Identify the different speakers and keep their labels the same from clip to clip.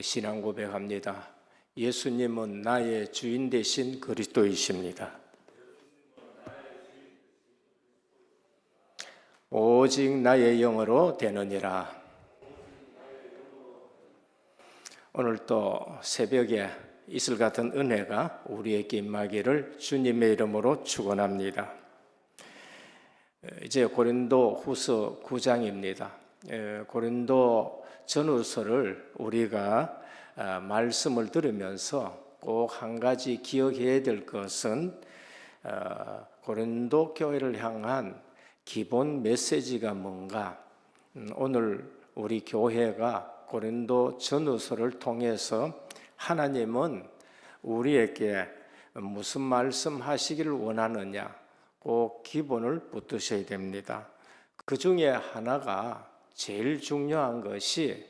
Speaker 1: 신앙 고백합니다. 예수님은 나의 주인 되신 그리스도이십니다. 오직 나의 영으로 되느니라. 오늘 또 새벽에 이슬 같은 은혜가 우리에게 임하기를 주님의 이름으로 축원합니다. 이제 고린도 후서 9장입니다. 고린도 전후서를 우리가 말씀을 들으면서 꼭 한 가지 기억해야 될 것은 고린도 교회를 향한 기본 메시지가 뭔가. 오늘 우리 교회가 고린도 전후서를 통해서 하나님은 우리에게 무슨 말씀 하시기를 원하느냐, 꼭 기본을 붙드셔야 됩니다. 그 중에 하나가 제일 중요한 것이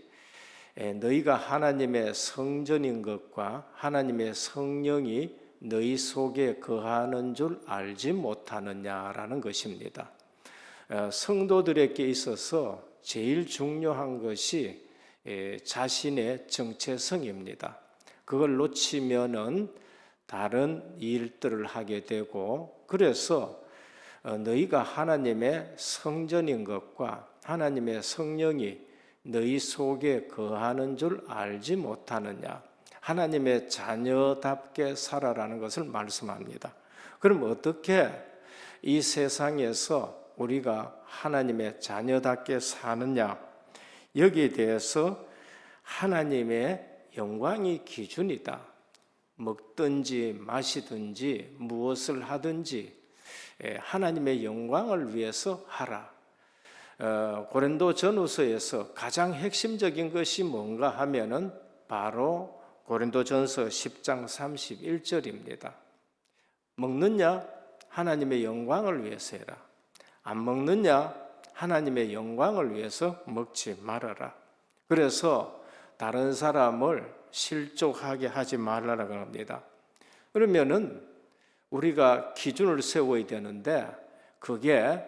Speaker 1: 너희가 하나님의 성전인 것과 하나님의 성령이 너희 속에 거하는 줄 알지 못하느냐라는 것입니다. 성도들에게 있어서 제일 중요한 것이 자신의 정체성입니다. 그걸 놓치면은 다른 일들을 하게 되고, 그래서 너희가 하나님의 성전인 것과 하나님의 성령이 너희 속에 거하는 줄 알지 못하느냐, 하나님의 자녀답게 살아라는 것을 말씀합니다. 그럼 어떻게 이 세상에서 우리가 하나님의 자녀답게 사느냐, 여기에 대해서 하나님의 영광이 기준이다. 먹든지 마시든지 무엇을 하든지 하나님의 영광을 위해서 하라. 고린도 전후서에서 가장 핵심적인 것이 뭔가 하면은 바로 고린도 전서 10장 31절입니다. 먹느냐? 하나님의 영광을 위해서 해라. 안 먹느냐? 하나님의 영광을 위해서 먹지 말아라. 그래서 다른 사람을 실족하게 하지 말라라고 합니다. 그러면은 우리가 기준을 세워야 되는데, 그게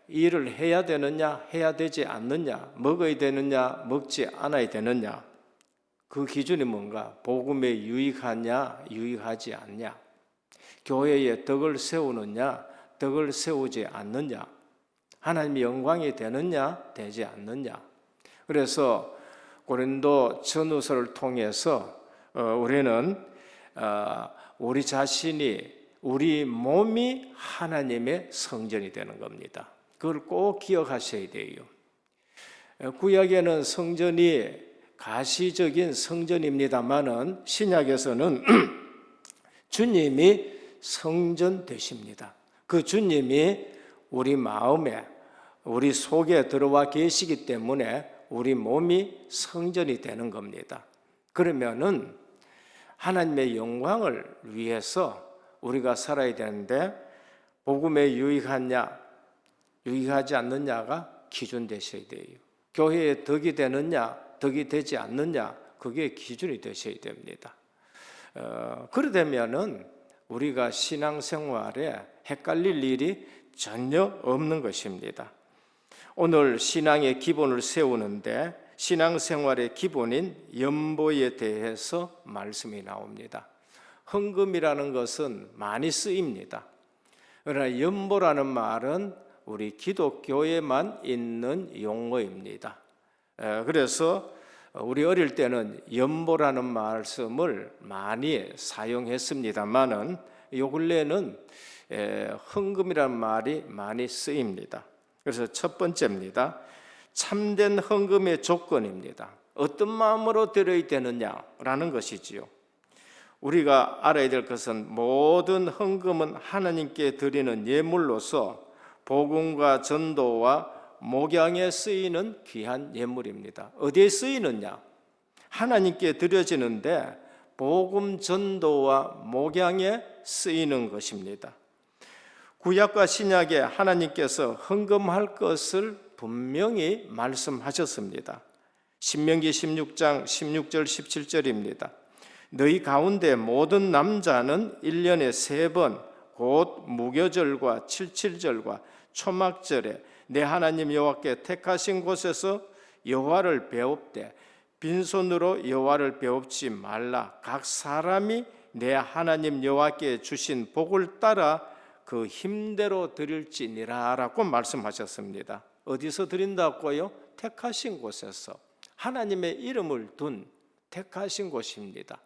Speaker 1: 일을 해야 되느냐, 해야 되지 않느냐, 먹어야 되느냐, 먹지 않아야 되느냐, 그 기준이 뭔가? 복음에 유익하냐, 유익하지 않냐, 교회에 덕을 세우느냐, 덕을 세우지 않느냐, 하나님의 영광이 되느냐, 되지 않느냐. 그래서 고린도 전후서를 통해서 우리는 우리 자신이, 우리 몸이 하나님의 성전이 되는 겁니다. 그걸 꼭 기억하셔야 돼요. 구약에는 성전이 가시적인 성전입니다만은 신약에서는 주님이 성전 되십니다. 그 주님이 우리 마음에, 우리 속에 들어와 계시기 때문에 우리 몸이 성전이 되는 겁니다. 그러면은 하나님의 영광을 위해서 우리가 살아야 되는데, 복음에 유익하냐, 유익하지 않느냐가 기준 되셔야 돼요. 교회에 덕이 되느냐, 덕이 되지 않느냐, 그게 기준이 되셔야 됩니다. 그러려면은 우리가 신앙생활에 헷갈릴 일이 전혀 없는 것입니다. 오늘 신앙의 기본을 세우는데 신앙생활의 기본인 연보에 대해서 말씀이 나옵니다. 헌금이라는 것은 많이 쓰입니다. 그러나 연보라는 말은 우리 기독교에만 있는 용어입니다. 그래서 우리 어릴 때는 연보라는 말씀을 많이 사용했습니다만은 요 근래는 헌금이라는 말이 많이 쓰입니다. 그래서 첫 번째입니다. 참된 헌금의 조건입니다. 어떤 마음으로 드려야 되느냐라는 것이지요. 우리가 알아야 될 것은 모든 헌금은 하나님께 드리는 예물로서 복음과 전도와 목양에 쓰이는 귀한 예물입니다. 어디에 쓰이느냐? 하나님께 드려지는데 복음 전도와 목양에 쓰이는 것입니다. 구약과 신약에 하나님께서 헌금할 것을 분명히 말씀하셨습니다. 신명기 16장 16절 17절입니다. 너희 가운데 모든 남자는 1년에 3번 곧 무교절과 칠칠절과 초막절에 내 하나님 여호와께 택하신 곳에서 여호와를 배웁되 빈손으로 여호와를 배웁지 말라. 각 사람이 내 하나님 여호와께 주신 복을 따라 그 힘대로 드릴지니라 라고 말씀하셨습니다. 어디서 드린다고요? 택하신 곳에서, 하나님의 이름을 둔 택하신 곳입니다.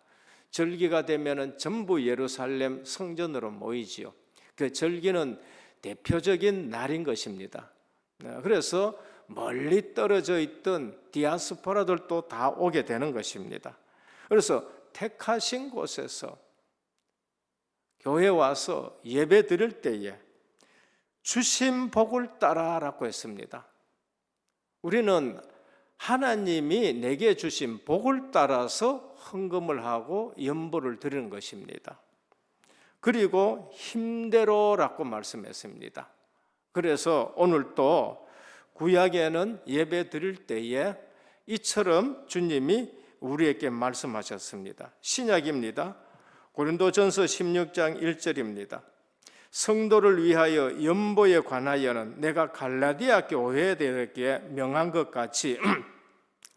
Speaker 1: 절기가 되면은 전부 예루살렘 성전으로 모이지요. 그 절기는 대표적인 날인 것입니다. 그래서 멀리 떨어져 있던 디아스포라들도 다 오게 되는 것입니다. 그래서 택하신 곳에서 교회 와서 예배 드릴 때에 주신 복을 따라라고 했습니다. 우리는 하나님이 내게 주신 복을 따라서 헌금을 하고 연보를 드리는 것입니다. 그리고 힘대로라고 말씀했습니다. 그래서 오늘 또 구약에는 예배 드릴 때에 이처럼 주님이 우리에게 말씀하셨습니다. 신약입니다. 고린도전서 16장 1절입니다. 성도를 위하여 연보에 관하여는 내가 갈라디아 교회들에게 명한 것 같이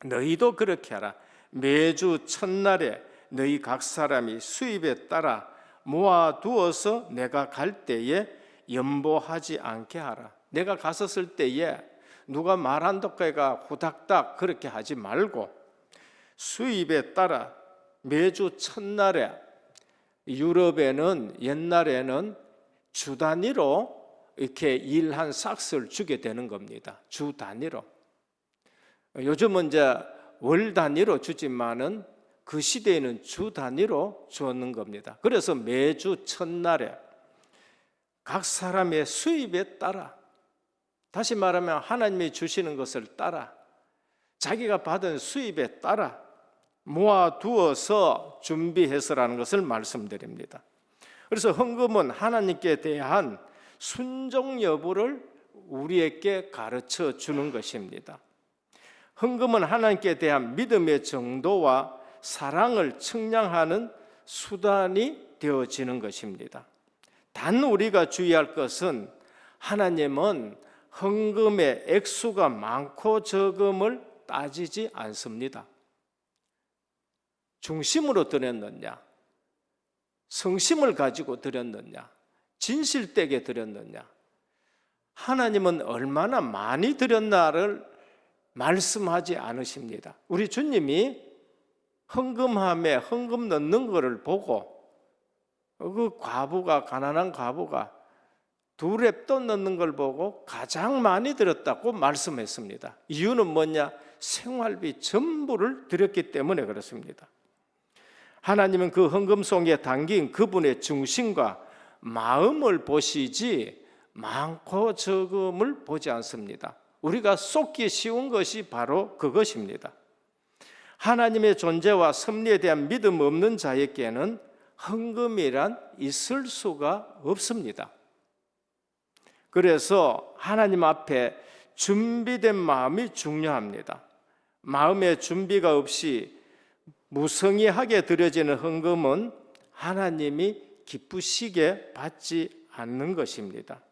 Speaker 1: 너희도 그렇게 하라. 매주 첫날에 너희 각 사람이 수입에 따라 모아두어서 내가 갈 때에 연보하지 않게 하라. 내가 갔었을 때에 누가 말한다고가 후닥닥 그렇게 하지 말고 수입에 따라 매주 첫날에, 유럽에는 옛날에는 주 단위로 이렇게 일 한 삭스를 주게 되는 겁니다. 주 단위로. 요즘은 이제 월 단위로 주지만은 그 시대에는 주 단위로 주었는 겁니다. 그래서 매주 첫날에 각 사람의 수입에 따라, 다시 말하면 하나님이 주시는 것을 따라, 자기가 받은 수입에 따라 모아두어서 준비해서라는 것을 말씀드립니다. 그래서 헌금은 하나님께 대한 순종 여부를 우리에게 가르쳐 주는 것입니다. 헌금은 하나님께 대한 믿음의 정도와 사랑을 측량하는 수단이 되어지는 것입니다. 단 우리가 주의할 것은 하나님은 헌금의 액수가 많고 적음을 따지지 않습니다. 중심으로 드렸느냐, 성심을 가지고 드렸느냐, 진실되게 드렸느냐, 하나님은 얼마나 많이 드렸나를 말씀하지 않으십니다. 우리 주님이 헌금함에 헌금 넣는 것을 보고 그 과부가, 가난한 과부가 두 렙돈 넣는 걸 보고 가장 많이 드렸다고 말씀했습니다. 이유는 뭐냐? 생활비 전부를 드렸기 때문에 그렇습니다. 하나님은 그 헌금 속에 담긴 그분의 중심과 마음을 보시지 많고 적음을 보지 않습니다. 우리가 쏟기 쉬운 것이 바로 그것입니다. 하나님의 존재와 섭리에 대한 믿음 없는 자에게는 헌금이란 있을 수가 없습니다. 그래서 하나님 앞에 준비된 마음이 중요합니다. 마음의 준비가 없이 무성의하게 드려지는 헌금은 하나님이 기쁘시게 받지 않는 것입니다.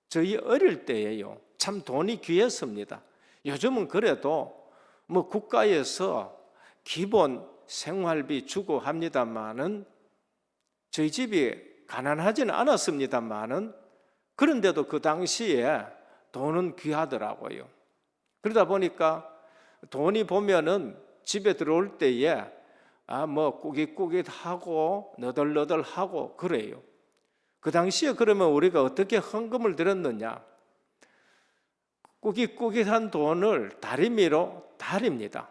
Speaker 1: 저희 어릴 때에요, 참 돈이 귀했습니다. 요즘은 그래도 뭐 국가에서 기본 생활비 주고 합니다만은 저희 집이 가난하지는 않았습니다만은 그런데도 그 당시에 돈은 귀하더라고요. 그러다 보니까 돈이 보면은 집에 들어올 때에 뭐 꾸깃꾸깃하고 너덜너덜하고 그래요. 그 당시에 그러면 우리가 어떻게 헌금을 드렸느냐? 꾸깃꾸깃한 돈을 다리미로 다립니다.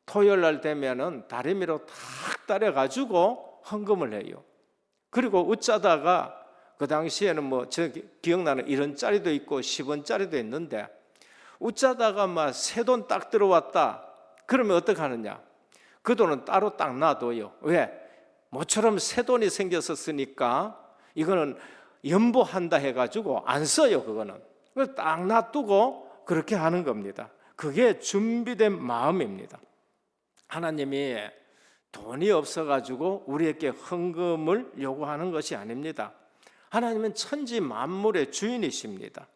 Speaker 1: 토요일 날 되면은 다리미로 탁 다려가지고 헌금을 해요. 그리고 어쩌다가 그 당시에는 뭐 저 기억나는 1원짜리도 있고 10원짜리도 있는데 어쩌다가 막 새 돈 딱 들어왔다. 그러면 어떻게 하느냐? 그 돈은 따로 딱 놔둬요. 왜? 모처럼 새 돈이 생겼었으니까 이거는 연보한다 해가지고 안 써요. 그거는 딱 놔두고 그렇게 하는 겁니다. 그게 준비된 마음입니다. 하나님이 돈이 없어가지고 우리에게 헌금을 요구하는 것이 아닙니다. 하나님은 천지 만물의 주인이십니다.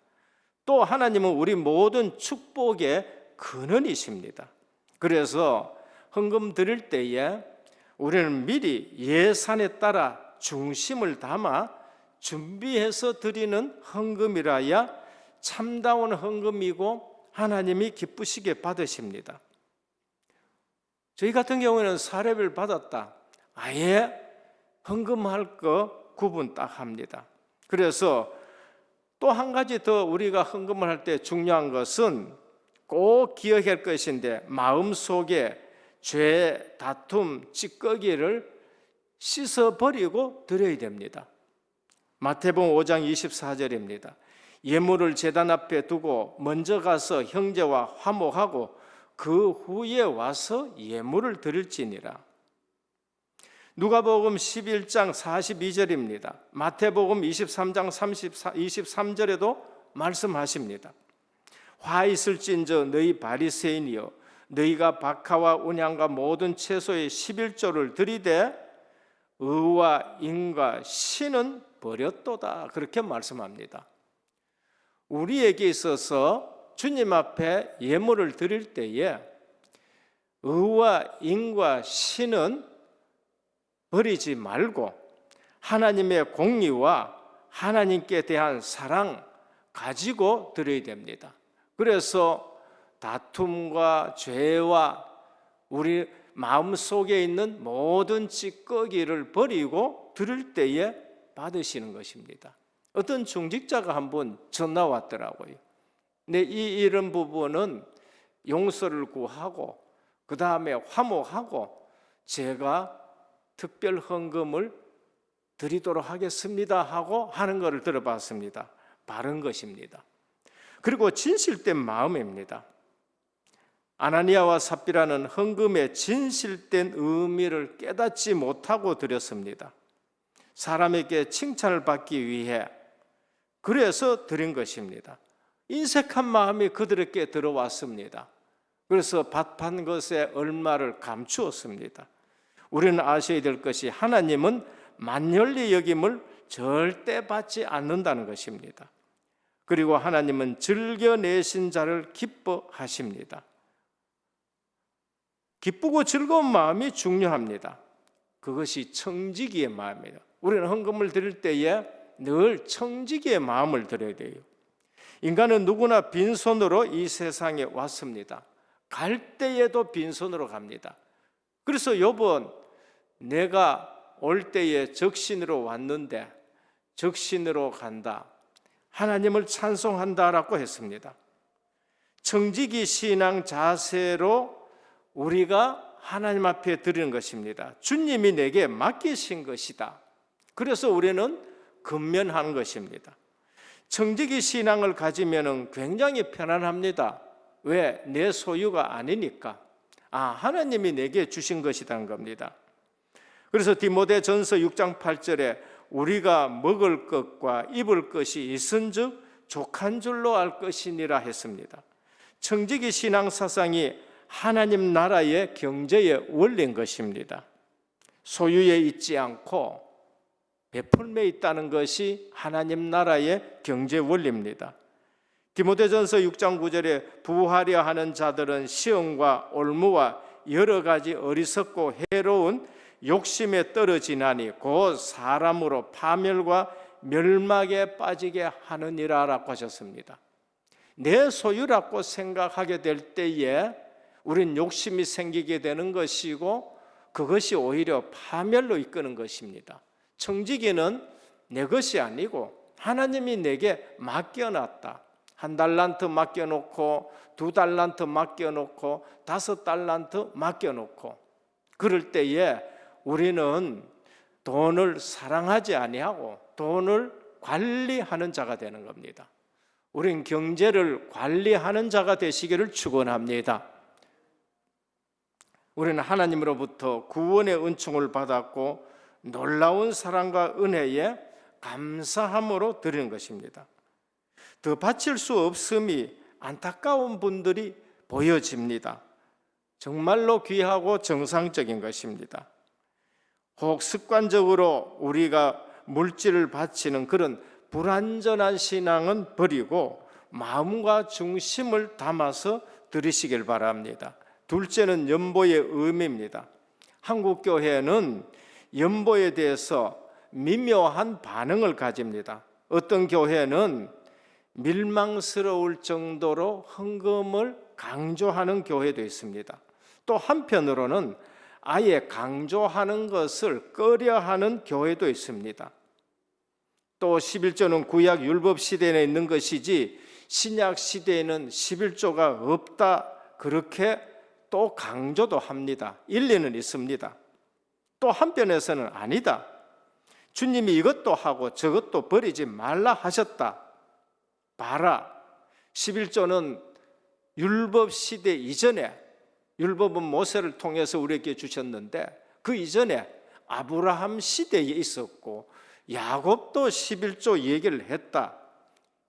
Speaker 1: 또 하나님은 우리 모든 축복의 근원이십니다. 그래서 헌금 드릴 때에 우리는 미리 예산에 따라 중심을 담아 준비해서 드리는 헌금이라야 참다운 헌금이고 하나님이 기쁘시게 받으십니다. 저희 같은 경우에는 사례를 받았다. 아예 헌금할 거 구분 딱 합니다. 그래서 또 한 가지 더 우리가 헌금을 할 때 중요한 것은 꼭 기억할 것인데, 마음속에 죄, 다툼, 찌꺼기를 씻어버리고 드려야 됩니다. 마태복음 5장 24절입니다. 예물을 제단 앞에 두고 먼저 가서 형제와 화목하고 그 후에 와서 예물을 드릴지니라. 누가복음 11장 42절입니다. 마태복음 23장 23절에도 말씀하십니다. 화 있을진저 너희 바리새인이여, 너희가 박하와 온향과 모든 채소의 11조를 드리되 의와 인과 신은 버렸도다. 그렇게 말씀합니다. 우리에게 있어서 주님 앞에 예물을 드릴 때에 의와 인과 신은 버리지 말고 하나님의 공의와 하나님께 대한 사랑 가지고 드려야 됩니다. 그래서 다툼과 죄와 우리 마음속에 있는 모든 찌꺼기를 버리고 드릴 때에 받으시는 것입니다. 어떤 중직자가 한번 전화 왔더라고요. 근데 이런 부분은 용서를 구하고 그 다음에 화목하고 제가 특별 헌금을 드리도록 하겠습니다 하고 하는 것을 들어봤습니다. 바른 것입니다. 그리고 진실된 마음입니다. 아나니아와 삽비라는 헌금의 진실된 의미를 깨닫지 못하고 드렸습니다. 사람에게 칭찬을 받기 위해 그래서 드린 것입니다. 인색한 마음이 그들에게 들어왔습니다. 그래서 밭판 것에 얼마를 감추었습니다. 우리는 아셔야 될 것이 하나님은 만연히 여김을 절대 받지 않는다는 것입니다. 그리고 하나님은 즐겨내신 자를 기뻐하십니다. 기쁘고 즐거운 마음이 중요합니다. 그것이 청지기의 마음이에요. 우리는 헌금을 드릴 때에 늘 청지기의 마음을 드려야 돼요. 인간은 누구나 빈손으로 이 세상에 왔습니다. 갈 때에도 빈손으로 갑니다. 그래서 요번 내가 올 때에 적신으로 왔는데 적신으로 간다, 하나님을 찬송한다라고 했습니다. 청지기 신앙 자세로 우리가 하나님 앞에 드리는 것입니다. 주님이 내게 맡기신 것이다. 그래서 우리는 근면하는 것입니다. 청지기 신앙을 가지면 굉장히 편안합니다. 왜? 내 소유가 아니니까. 하나님이 내게 주신 것이라는 겁니다. 그래서 디모데전서 6장 8절에 우리가 먹을 것과 입을 것이 있은즉 족한 줄로 알 것이니라 했습니다. 청지기 신앙 사상이 하나님 나라의 경제의 원리인 것입니다. 소유에 있지 않고 베풀매 있다는 것이 하나님 나라의 경제 원리입니다. 디모데전서 6장 9절에 부하려 하는 자들은 시험과 올무와 여러 가지 어리석고 해로운 욕심에 떨어지나니 곧 사람으로 파멸과 멸망에 빠지게 하느니라 라고 하셨습니다. 내 소유라고 생각하게 될 때에 우린 욕심이 생기게 되는 것이고 그것이 오히려 파멸로 이끄는 것입니다. 청지기는 내 것이 아니고 하나님이 내게 맡겨놨다. 1달란트 맡겨놓고 2달란트 맡겨놓고 5달란트 맡겨놓고 그럴 때에 우리는 돈을 사랑하지 아니하고 돈을 관리하는 자가 되는 겁니다. 우리는 경제를 관리하는 자가 되시기를 축원합니다. 우리는 하나님으로부터 구원의 은총을 받았고 놀라운 사랑과 은혜에 감사함으로 드리는 것입니다. 더 바칠 수 없음이 안타까운 분들이 보여집니다. 정말로 귀하고 정상적인 것입니다. 혹 습관적으로 우리가 물질을 바치는 그런 불완전한 신앙은 버리고 마음과 중심을 담아서 드리시길 바랍니다. 둘째는 연보의 의미입니다. 한국 교회는 연보에 대해서 미묘한 반응을 가집니다. 어떤 교회는 밀망스러울 정도로 헌금을 강조하는 교회도 있습니다. 또 한편으로는 아예 강조하는 것을 꺼려하는 교회도 있습니다. 또 11조는 구약 율법 시대에 있는 것이지 신약 시대에는 11조가 없다, 그렇게 또 강조도 합니다. 일리는 있습니다. 또 한편에서는 아니다, 주님이 이것도 하고 저것도 버리지 말라 하셨다, 봐라, 11조는 율법 시대 이전에, 율법은 모세를 통해서 우리에게 주셨는데 그 이전에 아브라함 시대에 있었고 야곱도 11조 얘기를 했다.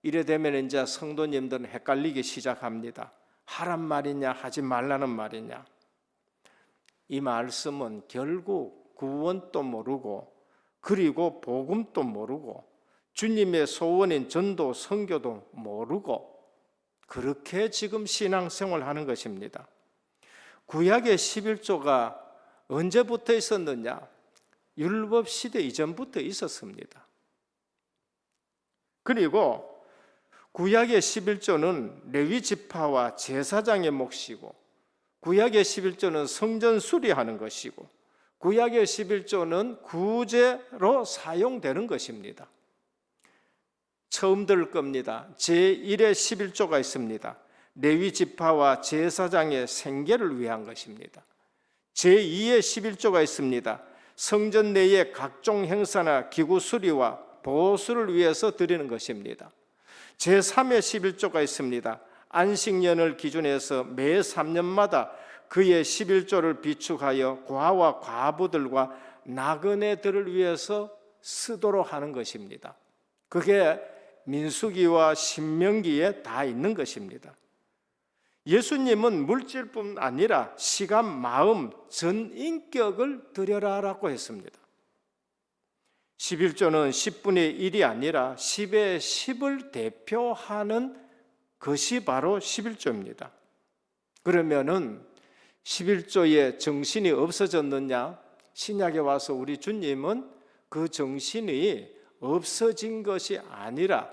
Speaker 1: 이래 되면 이제 성도님들은 헷갈리기 시작합니다. 하란 말이냐 하지 말라는 말이냐. 이 말씀은 결국 구원도 모르고 그리고 복음도 모르고 주님의 소원인 전도 선교도 모르고 그렇게 지금 신앙생활하는 것입니다. 구약의 11조가 언제부터 있었느냐? 율법 시대 이전부터 있었습니다. 그리고 구약의 11조는 레위 지파와 제사장의 몫이고, 구약의 11조는 성전 수리하는 것이고, 구약의 11조는 구제로 사용되는 것입니다. 처음 들을 겁니다. 제1의 11조가 있습니다. 레위 지파와 제사장의 생계를 위한 것입니다. 제2의 11조가 있습니다. 성전 내의 각종 행사나 기구 수리와 보수를 위해서 드리는 것입니다. 제3의 11조가 있습니다. 안식년을 기준해서 매 3년마다 그의 11조를 비축하여 과와 과부들과 나그네들을 위해서 쓰도록 하는 것입니다. 그게 민수기와 신명기에 다 있는 것입니다. 예수님은 물질뿐 아니라 시간, 마음, 전 인격을 드려라라고 했습니다. 11조는 10분의 1이 아니라 10의 10을 대표하는 것이 바로 11조입니다. 그러면은 11조의 정신이 없어졌느냐? 신약에 와서 우리 주님은 그 정신이 없어진 것이 아니라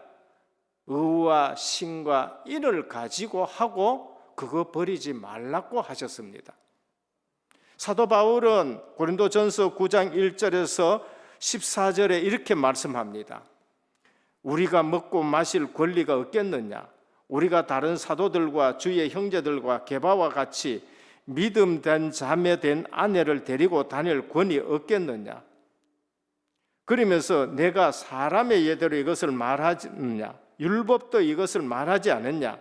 Speaker 1: 의와 신과 인을 가지고 하고 그거 버리지 말라고 하셨습니다. 사도 바울은 고린도전서 9장 1절에서 14절에 이렇게 말씀합니다. 우리가 먹고 마실 권리가 없겠느냐? 우리가 다른 사도들과 주의 형제들과 게바와 같이 믿음 된 자매 된 아내를 데리고 다닐 권이 없겠느냐? 그러면서 내가 사람의 예대로 이것을 말하느냐? 율법도 이것을 말하지 않았냐?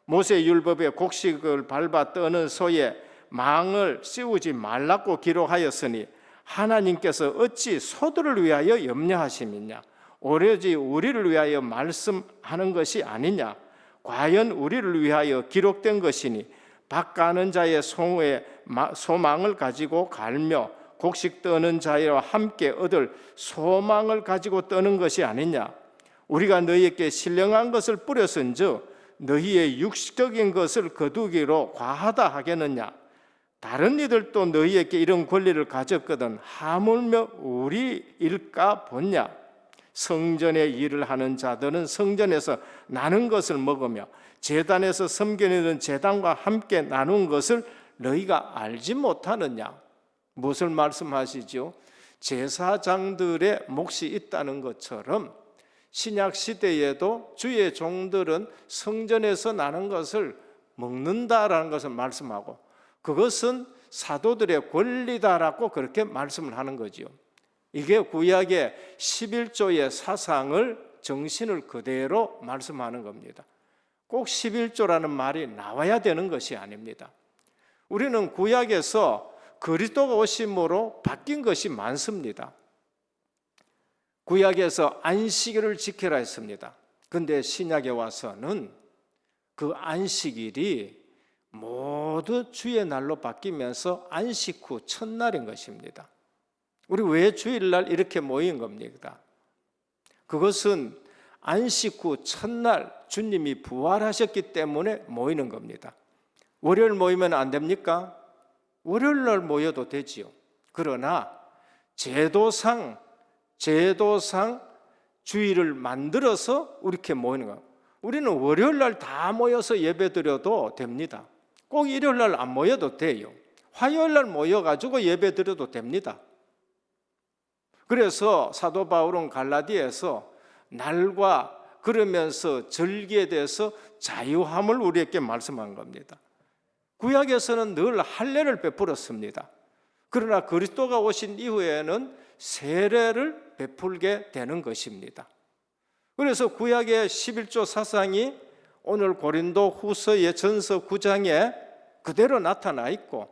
Speaker 1: 모세 율법에 곡식을 밟아 떠는 소에 망을 씌우지 말라고 기록하였으니 하나님께서 어찌 소들을 위하여 염려하심이냐? 오로지 우리를 위하여 말씀하는 것이 아니냐? 과연 우리를 위하여 기록된 것이니 밭 가는 자의 소의 소망을 가지고 갈며 곡식 떠는 자와 함께 얻을 소망을 가지고 떠는 것이 아니냐? 우리가 너희에게 신령한 것을 뿌렸은즉 너희의 육식적인 것을 거두기로 과하다 하겠느냐? 다른 이들도 너희에게 이런 권리를 가졌거든 하물며 우리일까 보냐? 성전의 일을 하는 자들은 성전에서 나눈 것을 먹으며 제단에서 섬기는 제단과 함께 나눈 것을 너희가 알지 못하느냐? 무엇을 말씀하시죠? 제사장들의 몫이 있다는 것처럼 신약 시대에도 주의 종들은 성전에서 나는 것을 먹는다라는 것을 말씀하고 그것은 사도들의 권리다라고 그렇게 말씀을 하는 거지요. 이게 구약의 11조의 사상을 정신을 그대로 말씀하는 겁니다. 꼭 11조라는 말이 나와야 되는 것이 아닙니다. 우리는 구약에서 그리스도가 오심으로 바뀐 것이 많습니다. 구약에서 안식일을 지키라 했습니다. 그런데 신약에 와서는 그 안식일이 모두 주의 날로 바뀌면서 안식 후 첫날인 것입니다. 우리 왜 주일날 이렇게 모인 겁니까? 그것은 안식 후 첫날 주님이 부활하셨기 때문에 모이는 겁니다. 월요일 모이면 안 됩니까? 월요일 날 모여도 되지요. 그러나 제도상 주일을 만들어서 이렇게 모이는 거예요. 우리는 월요일 날 다 모여서 예배드려도 됩니다. 꼭 일요일 날 안 모여도 돼요. 화요일 날 모여가지고 예배드려도 됩니다. 그래서 사도 바울은 갈라디아에서 날과 그러면서 절기에 대해서 자유함을 우리에게 말씀한 겁니다. 구약에서는 늘 할례를 베풀었습니다. 그러나 그리스도가 오신 이후에는 세례를 베풀게 되는 것입니다. 그래서 구약의 11조 사상이 오늘 고린도 후서의 전서 9장에 그대로 나타나 있고,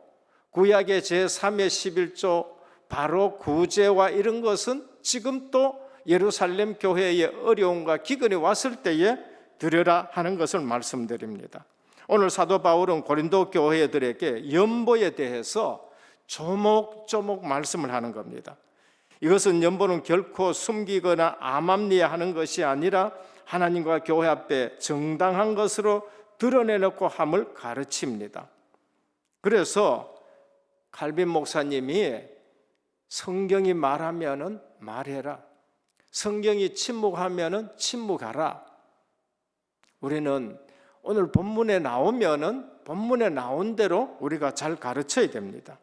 Speaker 1: 구약의 제3의 11조 바로 구제와 이런 것은 지금 또 예루살렘 교회의 어려움과 기근이 왔을 때에 드려라 하는 것을 말씀드립니다. 오늘 사도 바울은 고린도 교회들에게 연보에 대해서 조목조목 말씀을 하는 겁니다. 이것은 연보는 결코 숨기거나 암암리하는 것이 아니라 하나님과 교회 앞에 정당한 것으로 드러내놓고 함을 가르칩니다. 그래서 칼빈 목사님이 성경이 말하면은 말해라, 성경이 침묵하면은 침묵하라. 우리는 오늘 본문에 나오면은 본문에 나온 대로 우리가 잘 가르쳐야 됩니다.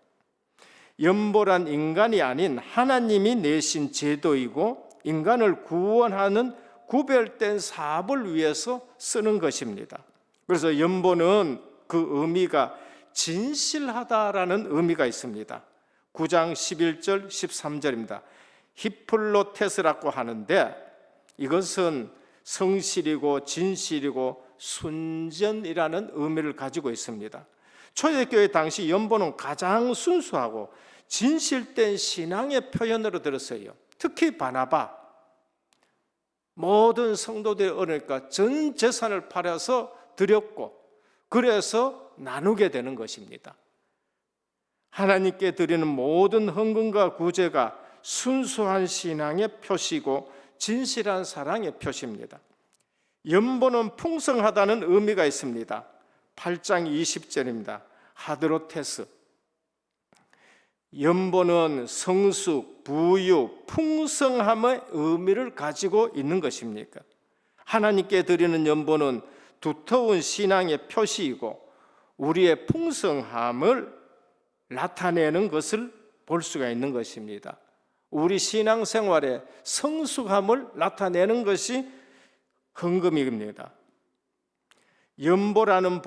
Speaker 1: 연보란 인간이 아닌 하나님이 내신 제도이고 인간을 구원하는 구별된 사업을 위해서 쓰는 것입니다. 그래서 연보는 그 의미가 진실하다라는 의미가 있습니다. 9장 11절 13절입니다. 히플로테스라고 하는데 이것은 성실이고 진실이고 순전이라는 의미를 가지고 있습니다. 초대교회 당시 연보는 가장 순수하고 진실된 신앙의 표현으로 들었어요. 특히 바나바, 모든 성도들이 어려니까 전 재산을 팔아서 드렸고, 그래서 나누게 되는 것입니다. 하나님께 드리는 모든 헌금과 구제가 순수한 신앙의 표시고 진실한 사랑의 표시입니다. 연보는 풍성하다는 의미가 있습니다. 8장 20절입니다. 하드로테스. 연보는 성숙, 부유, 풍성함의 의미를 가지고 있는 것입니까? 하나님께 드리는 연보는 두터운 신앙의 표시이고 우리의 풍성함을 나타내는 것을 볼 수가 있는 것입니다. 우리 신앙생활의 성숙함을 나타내는 것이 헌금입니다. 연보는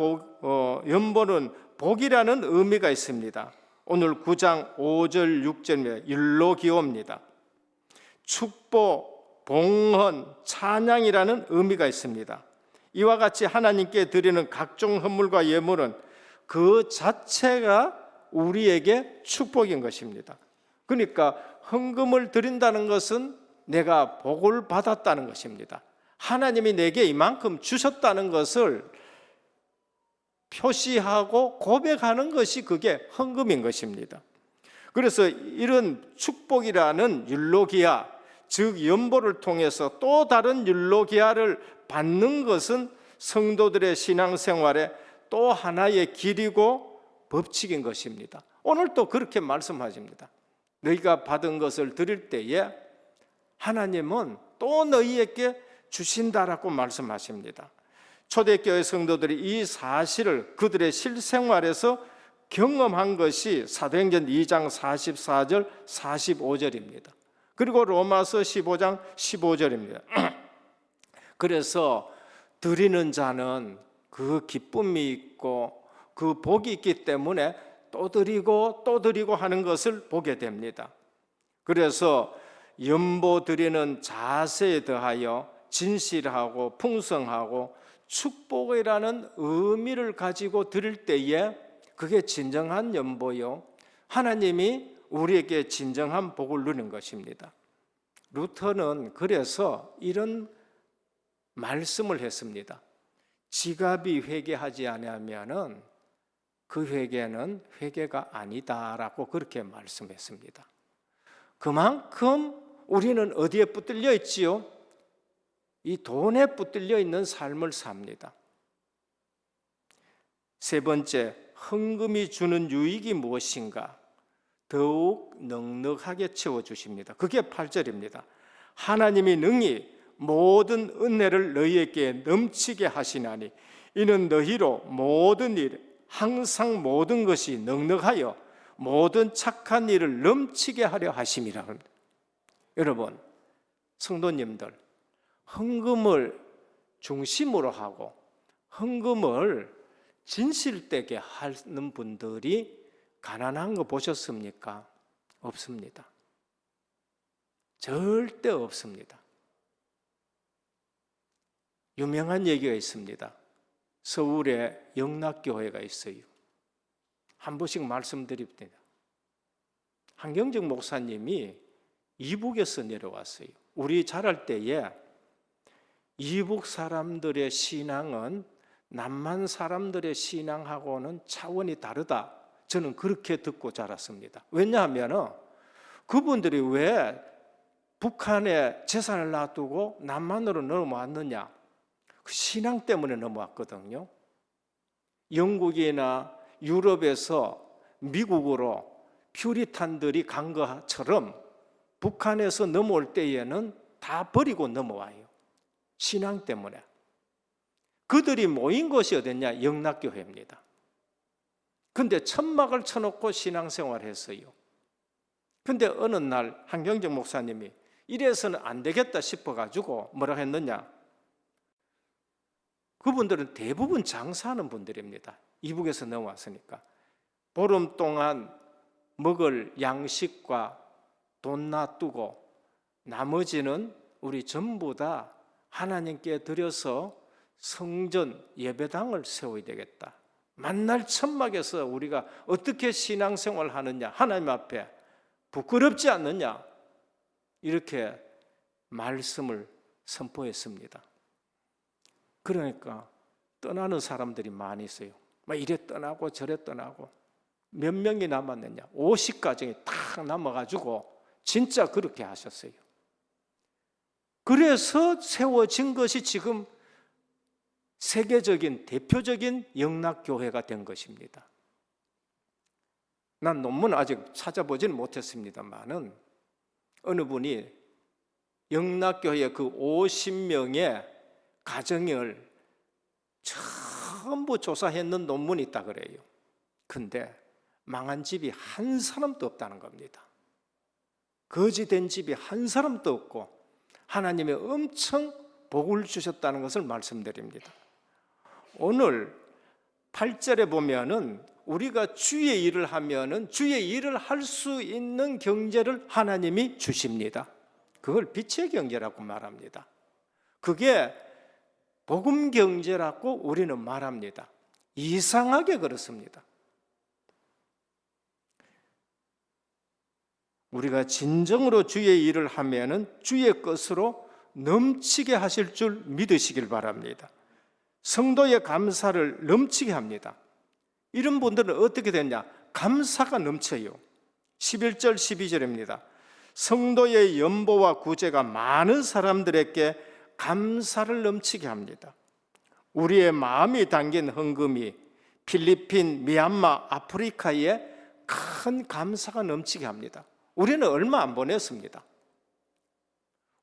Speaker 1: 복이라는 의미가 있습니다. 오늘 9장 5절 6절입니다. 율로기오입니다. 축복, 봉헌, 찬양이라는 의미가 있습니다. 이와 같이 하나님께 드리는 각종 헌물과 예물은 그 자체가 우리에게 축복인 것입니다. 그러니까 헌금을 드린다는 것은 내가 복을 받았다는 것입니다. 하나님이 내게 이만큼 주셨다는 것을 표시하고 고백하는 것이 그게 헌금인 것입니다. 그래서 이런 축복이라는 율로기아, 즉 연보를 통해서 또 다른 율로기아를 받는 것은 성도들의 신앙생활의 또 하나의 길이고 법칙인 것입니다. 오늘 또 그렇게 말씀하십니다. 너희가 받은 것을 드릴 때에 하나님은 또 너희에게 주신다라고 말씀하십니다. 초대교회 성도들이 이 사실을 그들의 실생활에서 경험한 것이 사도행전 2장 44절 45절입니다. 그리고 로마서 15장 15절입니다. 그래서 드리는 자는 그 기쁨이 있고 그 복이 있기 때문에 또 드리고 또 드리고 하는 것을 보게 됩니다. 그래서 연보 드리는 자세에 더하여 진실하고 풍성하고 축복이라는 의미를 가지고 드릴 때에 그게 진정한 연보요, 하나님이 우리에게 진정한 복을 누리는 것입니다. 루터는 그래서 이런 말씀을 했습니다. 지갑이 회개하지 아니하면은 그 회개는 회개가 아니다라고 그렇게 말씀했습니다. 그만큼 우리는 어디에 붙들려 있지요? 이 돈에 붙들려 있는 삶을 삽니다. 세 번째, 헌금이 주는 유익이 무엇인가? 더욱 넉넉하게 채워주십니다. 그게 8절입니다. 하나님이 능히 모든 은혜를 너희에게 넘치게 하시나니 이는 너희로 모든 일, 항상 모든 것이 넉넉하여 모든 착한 일을 넘치게 하려 하심이라. 여러분, 성도님들, 헌금을 중심으로 하고 헌금을 진실되게 하는 분들이 가난한 거 보셨습니까? 없습니다. 절대 없습니다. 유명한 얘기가 있습니다. 서울에 영락교회가 있어요. 한 번씩 말씀드립니다. 한경직 목사님이 이북에서 내려왔어요. 우리 자랄 때에 이북 사람들의 신앙은 남한 사람들의 신앙하고는 차원이 다르다. 저는 그렇게 듣고 자랐습니다. 왜냐하면 그분들이 왜 북한에 재산을 놔두고 남한으로 넘어왔느냐? 그 신앙 때문에 넘어왔거든요. 영국이나 유럽에서 미국으로 퓨리탄들이 간 것처럼 북한에서 넘어올 때에는 다 버리고 넘어와요. 신앙 때문에. 그들이 모인 곳이 어딨냐? 영락교회입니다. 근데 천막을 쳐놓고 신앙생활을 했어요. 근데 어느 날 한경직 목사님이 이래서는 안 되겠다 싶어가지고 뭐라 했느냐? 그분들은 대부분 장사하는 분들입니다. 이북에서 넘어왔으니까. 보름 동안 먹을 양식과 돈 놔두고 나머지는 우리 전부 다 하나님께 드려서 성전 예배당을 세워야 되겠다. 만날 천막에서 우리가 어떻게 신앙생활을 하느냐, 하나님 앞에 부끄럽지 않느냐, 이렇게 말씀을 선포했습니다. 그러니까 떠나는 사람들이 많이 있어요. 막 이래 떠나고 저래 떠나고. 몇 명이 남았느냐? 50가정이 탁 남아가지고 진짜 그렇게 하셨어요. 그래서 세워진 것이 지금 세계적인 대표적인 영락교회가 된 것입니다. 난 논문 아직 찾아보지는 못했습니다만은 어느 분이 영락교회 그 50명의 가정을 전부 조사했는 논문이 있다 그래요. 근데 망한 집이 한 사람도 없다는 겁니다. 거지된 집이 한 사람도 없고 하나님이 엄청 복을 주셨다는 것을 말씀드립니다. 오늘 8절에 보면은 우리가 주의 일을 하면은 주의 일을 할 수 있는 경제를 하나님이 주십니다. 그걸 빛의 경제라고 말합니다. 그게 복음 경제라고 우리는 말합니다. 이상하게 그렇습니다. 우리가 진정으로 주의 일을 하면은 주의 것으로 넘치게 하실 줄 믿으시길 바랍니다. 성도의 감사를 넘치게 합니다. 이런 분들은 어떻게 됐냐? 감사가 넘쳐요. 11절 12절입니다. 성도의 연보와 구제가 많은 사람들에게 감사를 넘치게 합니다. 우리의 마음이 담긴 헌금이 필리핀, 미얀마, 아프리카에 큰 감사가 넘치게 합니다. 우리는 얼마 안 보냈습니다.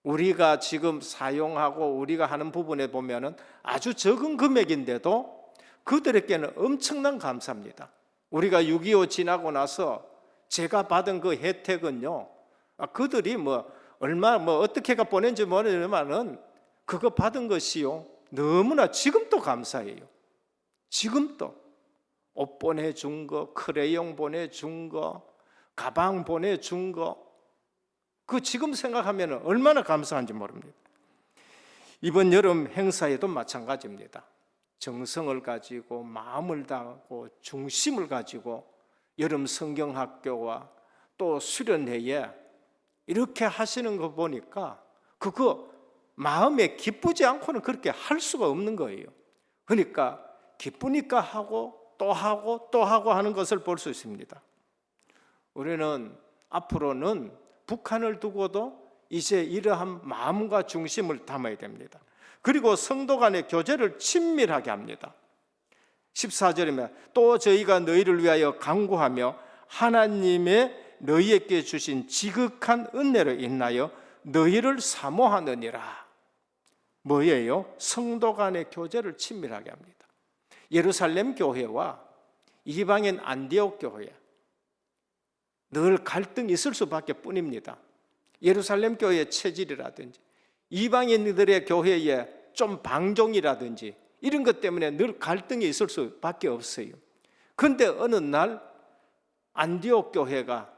Speaker 1: 우리가 지금 사용하고 우리가 하는 부분에 보면은 아주 적은 금액인데도 그들에게는 엄청난 감사입니다. 우리가 6.25 지나고 나서 제가 받은 그 혜택은요, 그들이 얼마 어떻게가 보낸지 모르지만은 그거 받은 것이요, 너무나 지금도 감사해요. 지금도 옷 보내준 거, 크레용 보내준 거, 가방 보내준 거, 그 지금 생각하면 얼마나 감사한지 모릅니다. 이번 여름 행사에도 마찬가지입니다. 정성을 가지고 마음을 다하고 중심을 가지고 여름 성경학교와 또 수련회에 이렇게 하시는 거 보니까 그거 마음에 기쁘지 않고는 그렇게 할 수가 없는 거예요. 그러니까 기쁘니까 하고 또 하고 또 하고 하는 것을 볼 수 있습니다. 우리는 앞으로는 북한을 두고도 이제 이러한 마음과 중심을 담아야 됩니다. 그리고 성도 간의 교제를 친밀하게 합니다. 14절이면 또 저희가 너희를 위하여 간구하며 하나님의 너희에게 주신 지극한 은혜로 인하여 너희를 사모하느니라. 뭐예요? 성도 간의 교제를 친밀하게 합니다. 예루살렘 교회와 이방인 안디옥 교회, 늘 갈등이 있을 수밖에 뿐입니다. 예루살렘 교회의 체질이라든지 이방인들의 교회에 좀 방종이라든지 이런 것 때문에 늘 갈등이 있을 수밖에 없어요. 그런데 어느 날 안디옥 교회가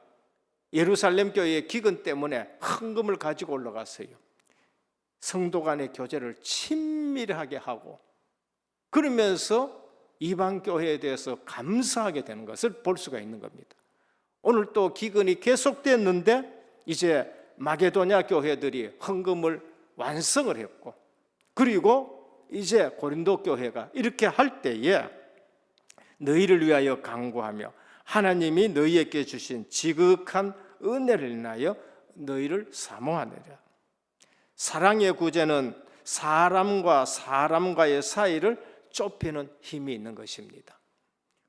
Speaker 1: 예루살렘 교회의 기근 때문에 헌금을 가지고 올라갔어요. 성도 간의 교제를 친밀하게 하고 그러면서 이방 교회에 대해서 감사하게 되는 것을 볼 수가 있는 겁니다. 오늘 또 기근이 계속됐는데 이제 마게도냐 교회들이 헌금을 완성을 했고, 그리고 이제 고린도 교회가 이렇게 할 때에 너희를 위하여 간구하며 하나님이 너희에게 주신 지극한 은혜를 인하여 너희를 사모하느라. 사랑의 구제는 사람과 사람과의 사이를 좁히는 힘이 있는 것입니다.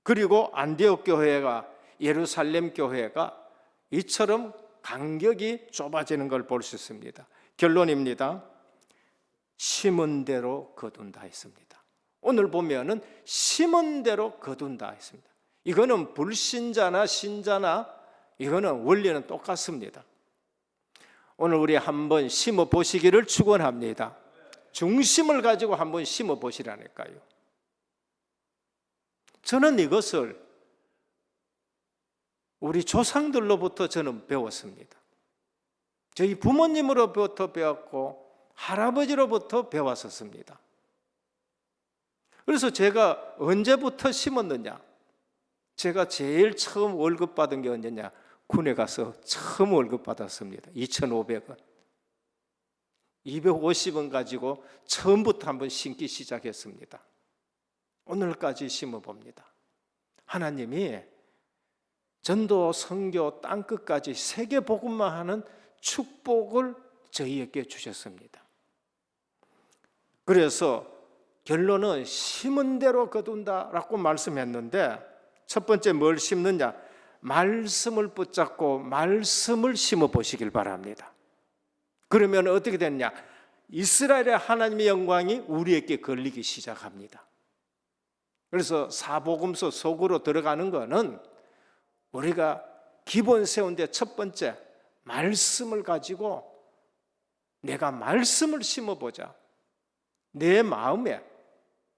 Speaker 1: 그리고 안디옥 교회가 예루살렘 교회가 이처럼 간격이 좁아지는 걸 볼 수 있습니다. 결론입니다. 심은 대로 거둔다 했습니다. 오늘 보면은 심은 대로 거둔다 했습니다. 이거는 불신자나 신자나 이거는 원리는 똑같습니다. 오늘 우리 한번 심어 보시기를 축원합니다. 중심을 가지고 한번 심어 보시라니까요. 저는 이것을 우리 조상들로부터 저는 배웠습니다. 저희 부모님으로부터 배웠고 할아버지로부터 배웠었습니다. 그래서 제가 언제부터 심었느냐? 제가 제일 처음 월급 받은 게 언제냐? 군에 가서 처음 월급 받았습니다. 2,500원. 250원 가지고 처음부터 한번 심기 시작했습니다. 오늘까지 심어봅니다. 하나님이 전도, 선교, 땅끝까지 세계 복음만 하는 축복을 저희에게 주셨습니다. 그래서 결론은 심은 대로 거둔다라고 말씀했는데, 첫 번째 뭘 심느냐? 말씀을 붙잡고 말씀을 심어 보시길 바랍니다. 그러면 어떻게 됐냐? 이스라엘의 하나님의 영광이 우리에게 걸리기 시작합니다. 그래서 사복음서 속으로 들어가는 거는 우리가 기본 세운 데 첫 번째 말씀을 가지고 내가 말씀을 심어보자. 내 마음에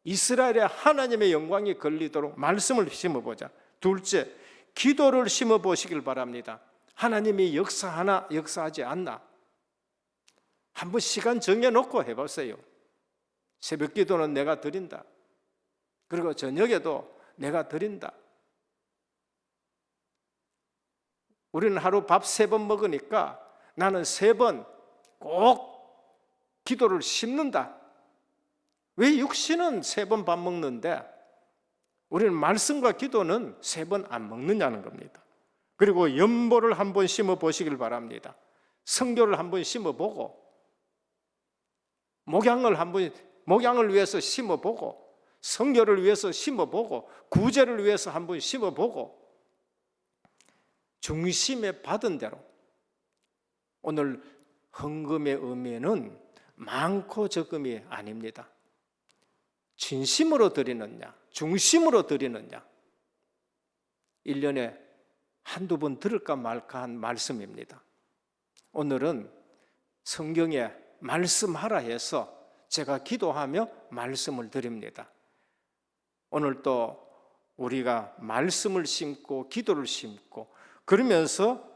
Speaker 1: 이스라엘의 하나님의 영광이 걸리도록 말씀을 심어보자. 둘째, 기도를 심어보시길 바랍니다. 하나님이 역사하나 역사하지 않나 한번 시간 정해놓고 해보세요. 새벽 기도는 내가 드린다. 그리고 저녁에도 내가 드린다. 우리는 하루 밥 3번 먹으니까 나는 3번 꼭 기도를 심는다. 왜 육신은 3번 밥 먹는데 우리는 말씀과 기도는 3번 안 먹느냐는 겁니다. 그리고 연보를 한번 심어 보시길 바랍니다. 성교를 한번 심어보고 목양을 위해서 심어보고 성교를 위해서 심어보고 구제를 위해서 한번 심어보고 중심에 받은 대로. 오늘 헌금의 의미는 많고 적음이 아닙니다. 진심으로 드리느냐, 중심으로 드리느냐. 1년에 한두 번 들을까 말까 한 말씀입니다. 오늘은 성경에 말씀하라 해서 제가 기도하며 말씀을 드립니다. 오늘 또 우리가 말씀을 심고 기도를 심고 그러면서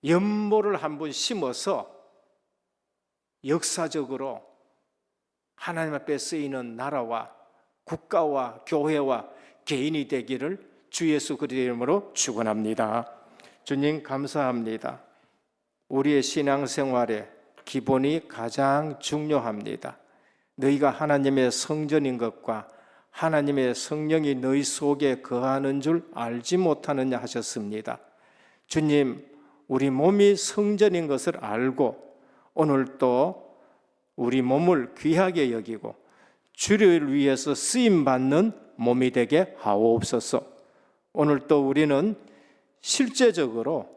Speaker 1: 연보를 한번 심어서 역사적으로 하나님 앞에 쓰이는 나라와 국가와 교회와 개인이 되기를 주 예수 그리스도의 이름으로 축원합니다. 주님 감사합니다. 우리의 신앙생활에 기본이 가장 중요합니다. 너희가 하나님의 성전인 것과 하나님의 성령이 너희 속에 거하는 줄 알지 못하느냐 하셨습니다. 주님, 우리 몸이 성전인 것을 알고 오늘 또 우리 몸을 귀하게 여기고 주를 위해서 쓰임받는 몸이 되게 하옵소서. 오늘 또 우리는 실제적으로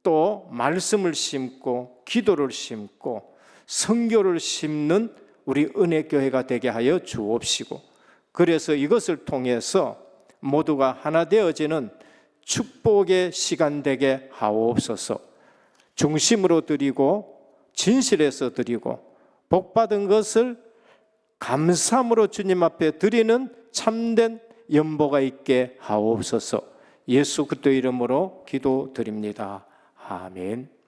Speaker 1: 또 말씀을 심고 기도를 심고 선교를 심는 우리 은혜교회가 되게 하여 주옵시고, 그래서 이것을 통해서 모두가 하나 되어지는 축복의 시간 되게 하옵소서. 중심으로 드리고 진실에서 드리고 복받은 것을 감사함으로 주님 앞에 드리는 참된 연보가 있게 하옵소서. 예수 그리스도 이름으로 기도드립니다. 아멘.